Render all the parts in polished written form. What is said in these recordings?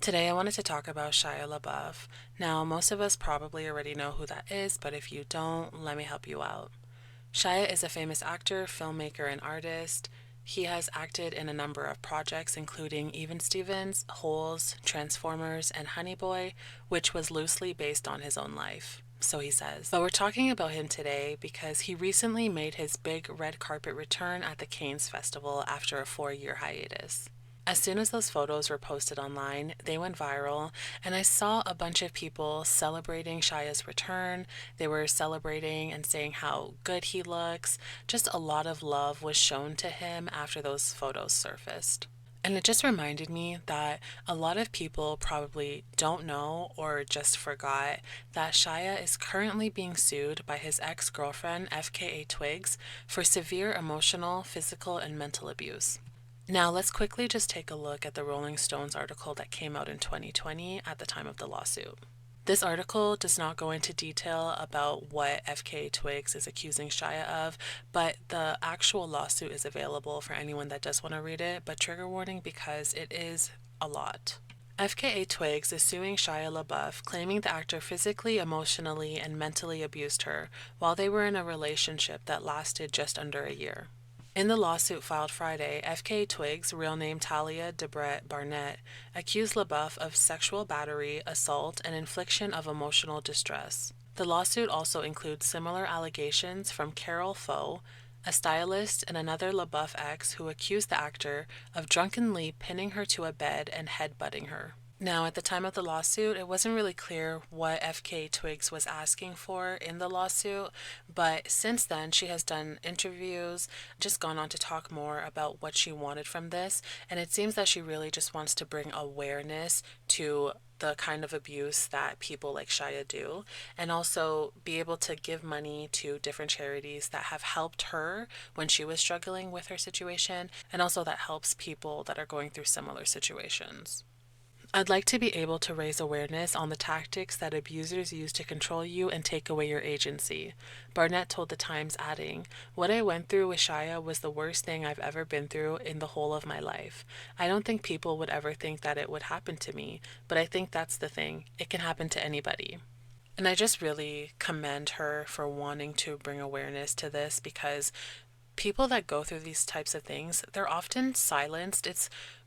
Today I wanted to talk about Shia LaBeouf. Now, most of us probably already know who that is, but if you don't, let me help you out. Shia is a famous actor, filmmaker, and artist. He has acted in a number of projects, including Even Stevens, Holes, Transformers, and Honey Boy, which was loosely based on his own life. So he says. But we're talking about him today because he recently made his big red carpet return at the Cannes Festival after a 4-year hiatus. As soon as those photos were posted online, they went viral, and I saw a bunch of people celebrating Shia's return. They were celebrating and saying how good he looks. Just a lot of love was shown to him after those photos surfaced. And it just reminded me that a lot of people probably don't know or just forgot that Shia is currently being sued by his ex-girlfriend, FKA Twigs, for severe emotional, physical, and mental abuse. Now, let's quickly just take a look at the Rolling Stones article that came out in 2020 at the time of the lawsuit. This article does not go into detail about what FKA Twigs is accusing Shia of, but the actual lawsuit is available for anyone that does want to read it, but trigger warning because it is a lot. FKA Twigs is suing Shia LaBeouf, claiming the actor physically, emotionally, and mentally abused her while they were in a relationship that lasted just under a year. In the lawsuit filed Friday, FK Twigs, real name Talia Debret Barnett, accused LaBeouf of sexual battery, assault, and infliction of emotional distress. The lawsuit also includes similar allegations from Carol Foe, a stylist and another LaBeouf ex who accused the actor of drunkenly pinning her to a bed and headbutting her. Now, at the time of the lawsuit, it wasn't really clear what FK Twigs was asking for in the lawsuit, but since then, she has done interviews, just gone on to talk more about what she wanted from this, and it seems that she really just wants to bring awareness to the kind of abuse that people like Shia do, and also be able to give money to different charities that have helped her when she was struggling with her situation, and also that helps people that are going through similar situations. I'd like to be able to raise awareness on the tactics that abusers use to control you and take away your agency, Barnett told The Times, adding, "What I went through with Shia was the worst thing I've ever been through in the whole of my life. I don't think people would ever think that it would happen to me, but I think that's the thing. It can happen to anybody." And I just really commend her for wanting to bring awareness to this because people that go through these types of things, they're often silenced.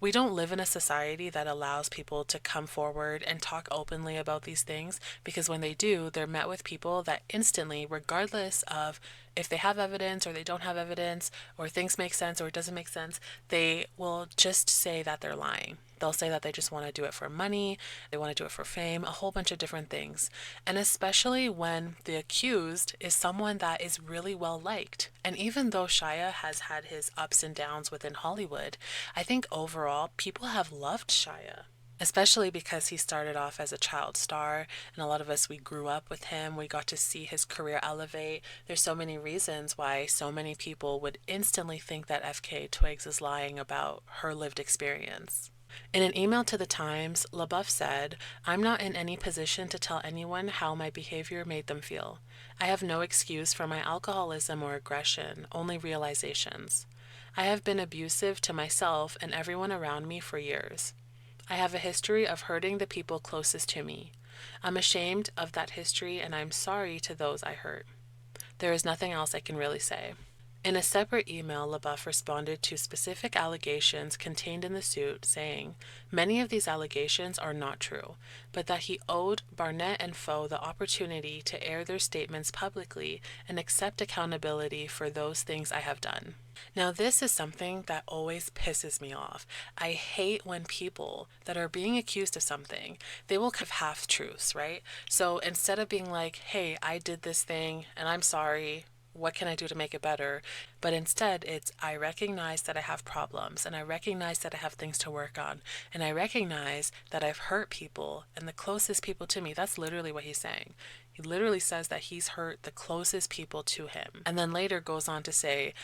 We don't live in a society that allows people to come forward and talk openly about these things because when they do, they're met with people that instantly, regardless of if they have evidence or they don't have evidence or things make sense or it doesn't make sense, they will just say that they're lying. They'll say that they just want to do it for money, they want to do it for fame, a whole bunch of different things. And especially when the accused is someone that is really well liked. And even though Shia has had his ups and downs within Hollywood, I think overall people have loved Shia. Especially because he started off as a child star, and a lot of us, we grew up with him. We got to see his career elevate. There's so many reasons why so many people would instantly think that FK Twigs is lying about her lived experience. In an email to The Times, LaBeouf said, "I'm not in any position to tell anyone how my behavior made them feel. I have no excuse for my alcoholism or aggression, only realizations. I have been abusive to myself and everyone around me for years. I have a history of hurting the people closest to me. I'm ashamed of that history and I'm sorry to those I hurt. There is nothing else I can really say." In a separate email, LaBeouf responded to specific allegations contained in the suit, saying, "Many of these allegations are not true, but that he owed Barnett and Foe the opportunity to air their statements publicly and accept accountability for those things I have done." Now, this is something that always pisses me off. I hate when people that are being accused of something, they will give half truths, right? So instead of being like, "Hey, I did this thing and I'm sorry, what can I do to make it better?" But instead, it's, "I recognize that I have problems and I recognize that I have things to work on and I recognize that I've hurt people and the closest people to me." That's literally what he's saying. He literally says that he's hurt the closest people to him. And then later goes on to say,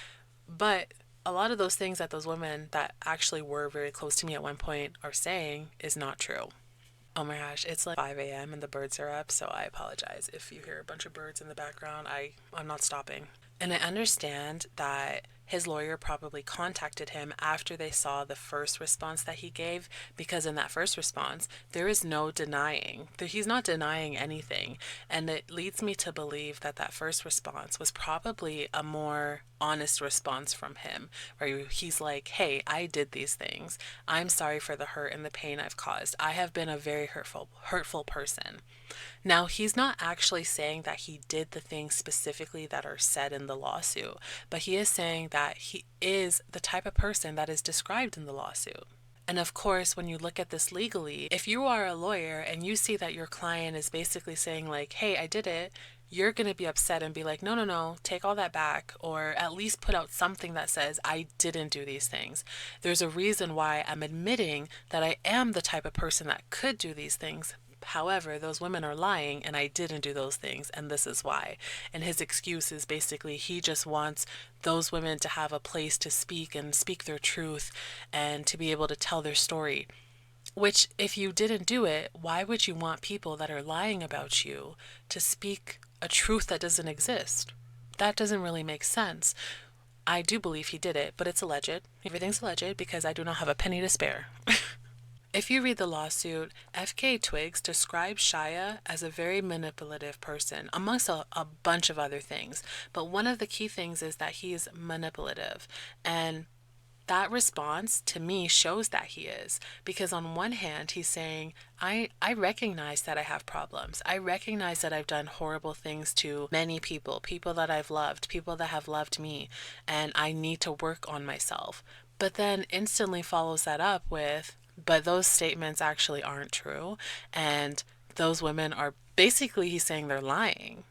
"But a lot of those things that those women that actually were very close to me at one point are saying is not true." Oh my gosh, it's like 5 a.m. and the birds are up, so I apologize if you hear a bunch of birds in the background. I'm not stopping. And I understand that his lawyer probably contacted him after they saw the first response that he gave, because in that first response, there is no denying. He's not denying anything. And it leads me to believe that that first response was probably a more honest response from him, where he's like, hey, I did these things. I'm sorry for the hurt and the pain I've caused. I have been a very hurtful person. Now, he's not actually saying that he did the things specifically that are said in the lawsuit, but he is saying that he is the type of person that is described in the lawsuit. And of course, when you look at this legally, if you are a lawyer and you see that your client is basically saying, like, hey, I did it, you're going to be upset and be like, no, no, no, take all that back, or at least put out something that says, I didn't do these things. There's a reason why I'm admitting that I am the type of person that could do these things. However, those women are lying and I didn't do those things, and this is why. And his excuse is basically he just wants those women to have a place to speak and speak their truth and to be able to tell their story. Which, if you didn't do it, why would you want people that are lying about you to speak a truth that doesn't exist? That doesn't really make sense. I do believe he did it, but it's alleged. Everything's alleged because I do not have a penny to spare. If you read the lawsuit, FKA Twigs describes Shia as a very manipulative person, amongst a bunch of other things. But one of the key things is that he is manipulative. And that response to me shows that he is. Because on one hand, he's saying, I recognize that I have problems. I recognize that I've done horrible things to many people, people that I've loved, people that have loved me, and I need to work on myself. But then instantly follows that up with, but those statements actually aren't true, and those women are basically, he's saying they're lying.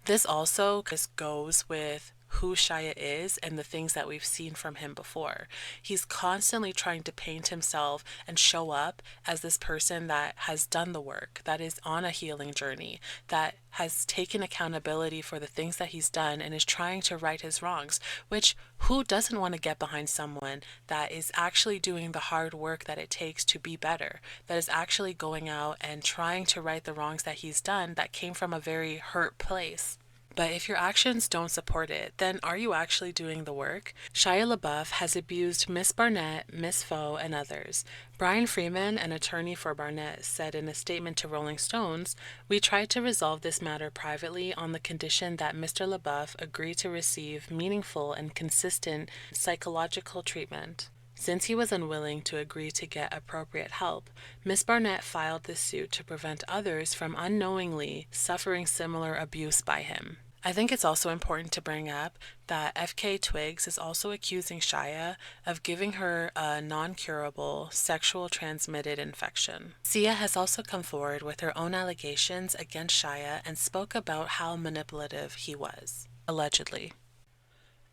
This also just goes with who Shia is and the things that we've seen from him before. He's constantly trying to paint himself and show up as this person that has done the work, that is on a healing journey, that has taken accountability for the things that he's done and is trying to right his wrongs, which who doesn't want to get behind someone that is actually doing the hard work that it takes to be better, that is actually going out and trying to right the wrongs that he's done that came from a very hurt place. But if your actions don't support it, then are you actually doing the work? Shia LaBeouf has abused Miss Barnett, Miss Foe, and others. Brian Freeman, an attorney for Barnett, said in a statement to Rolling Stones, "We tried to resolve this matter privately on the condition that Mr. LaBeouf agree to receive meaningful and consistent psychological treatment." Since he was unwilling to agree to get appropriate help, Miss Barnett filed this suit to prevent others from unknowingly suffering similar abuse by him. I think it's also important to bring up that FK Twigs is also accusing Shia of giving her a non-curable sexual transmitted infection. Sia has also come forward with her own allegations against Shia and spoke about how manipulative he was, allegedly.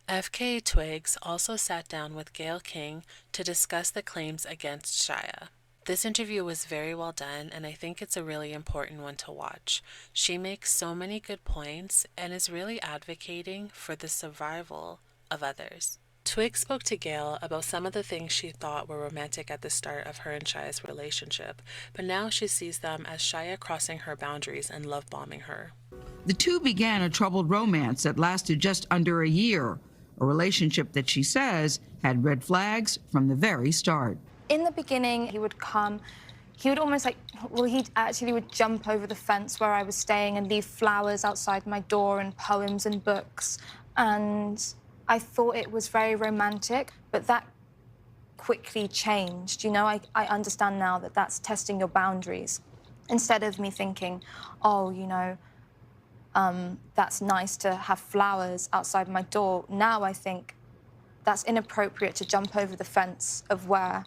FKA Twigs also sat down with Gayle King to discuss the claims against Shia. This interview was very well done, and I think it's a really important one to watch. She makes so many good points and is really advocating for the survival of others. Twigs spoke to Gayle about some of the things she thought were romantic at the start of her and Shia's relationship, but now she sees them as Shia crossing her boundaries and love bombing her. The two began a troubled romance that lasted just under a year, a relationship that she says had red flags from the very start. In the beginning, he would come, he would almost like, well, he actually would jump over the fence where I was staying and leave flowers outside my door and poems and books. And I thought it was very romantic, but that quickly changed. You know, I understand now that that's testing your boundaries. Instead of me thinking, oh, you know, that's nice to have flowers outside my door. Now I think that's inappropriate to jump over the fence of where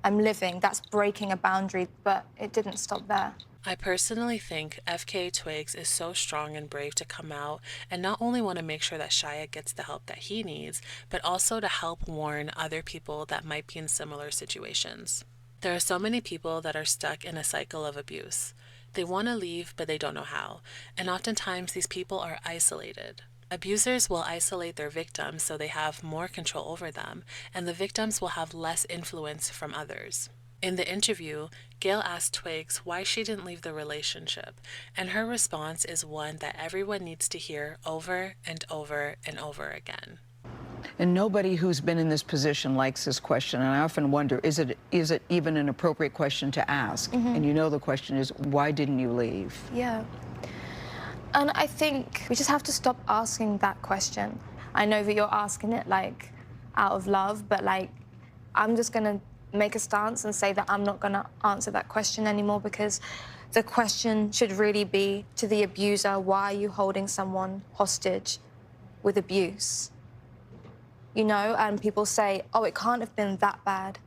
I'm living. That's breaking a boundary, but it didn't stop there. I personally think FKA Twigs is so strong and brave to come out and not only want to make sure that Shia gets the help that he needs, but also to help warn other people that might be in similar situations. There are so many people that are stuck in a cycle of abuse. They want to leave, but they don't know how. And oftentimes, these people are isolated. Abusers will isolate their victims so they have more control over them, and the victims will have less influence from others. In the interview, Gail asked Twigs why she didn't leave the relationship, and her response is one that everyone needs to hear over and over and over again. And nobody who's been in this position likes this question. And I often wonder, is it even an appropriate question to ask? And you know the question is, why didn't you leave? Yeah. And I think we just have to stop asking that question. I know that you're asking it, like, out of love, but, like, I'm just gonna make a stance and say that I'm not gonna answer that question anymore, because the question should really be to the abuser, why are you holding someone hostage with abuse? You know, and people say, oh, it can't have been that bad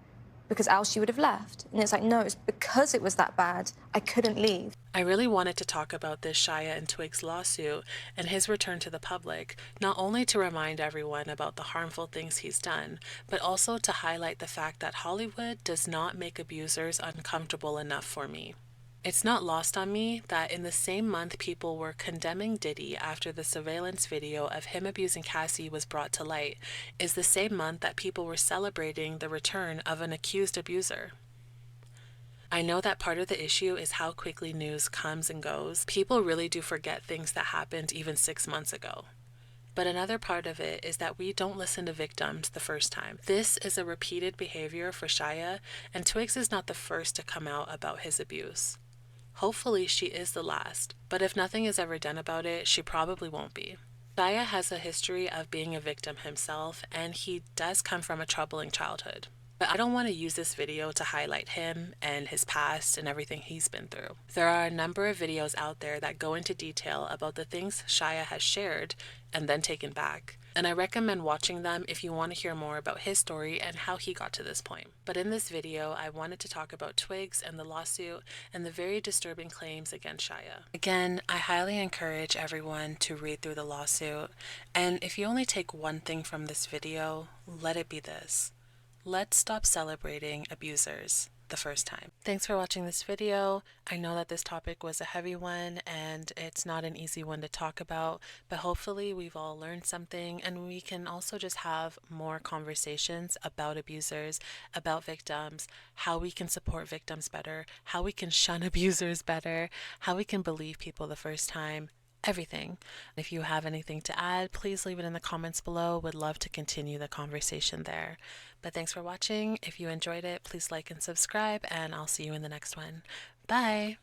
because else she would have left. And it's like, no, it's because it was that bad, I couldn't leave. I really wanted to talk about this Shia and Twigs lawsuit and his return to the public, not only to remind everyone about the harmful things he's done, but also to highlight the fact that Hollywood does not make abusers uncomfortable enough for me. It's not lost on me that in the same month people were condemning Diddy after the surveillance video of him abusing Cassie was brought to light is the same month that people were celebrating the return of an accused abuser. I know that part of the issue is how quickly news comes and goes. People really do forget things that happened even 6 months ago. But another part of it is that we don't listen to victims the first time. This is a repeated behavior for Shia, and Twigs is not the first to come out about his abuse. Hopefully she is the last, but if nothing is ever done about it, she probably won't be. Shia has a history of being a victim himself, and he does come from a troubling childhood. But I don't want to use this video to highlight him and his past and everything he's been through. There are a number of videos out there that go into detail about the things Shia has shared and then taken back. And I recommend watching them if you want to hear more about his story and how he got to this point. But in this video, I wanted to talk about Twigs and the lawsuit and the very disturbing claims against Shia. Again, I highly encourage everyone to read through the lawsuit. And if you only take one thing from this video, let it be this. Let's stop celebrating abusers the first time. Thanks for watching this video. I know that this topic was a heavy one and it's not an easy one to talk about, but hopefully we've all learned something and we can also just have more conversations about abusers, about victims, how we can support victims better, how we can shun abusers better, how we can believe people the first time. Everything. If you have anything to add, please leave it in the comments below. Would love to continue the conversation there. But thanks for watching. If you enjoyed it, please like and subscribe, and I'll see you in the next one. Bye!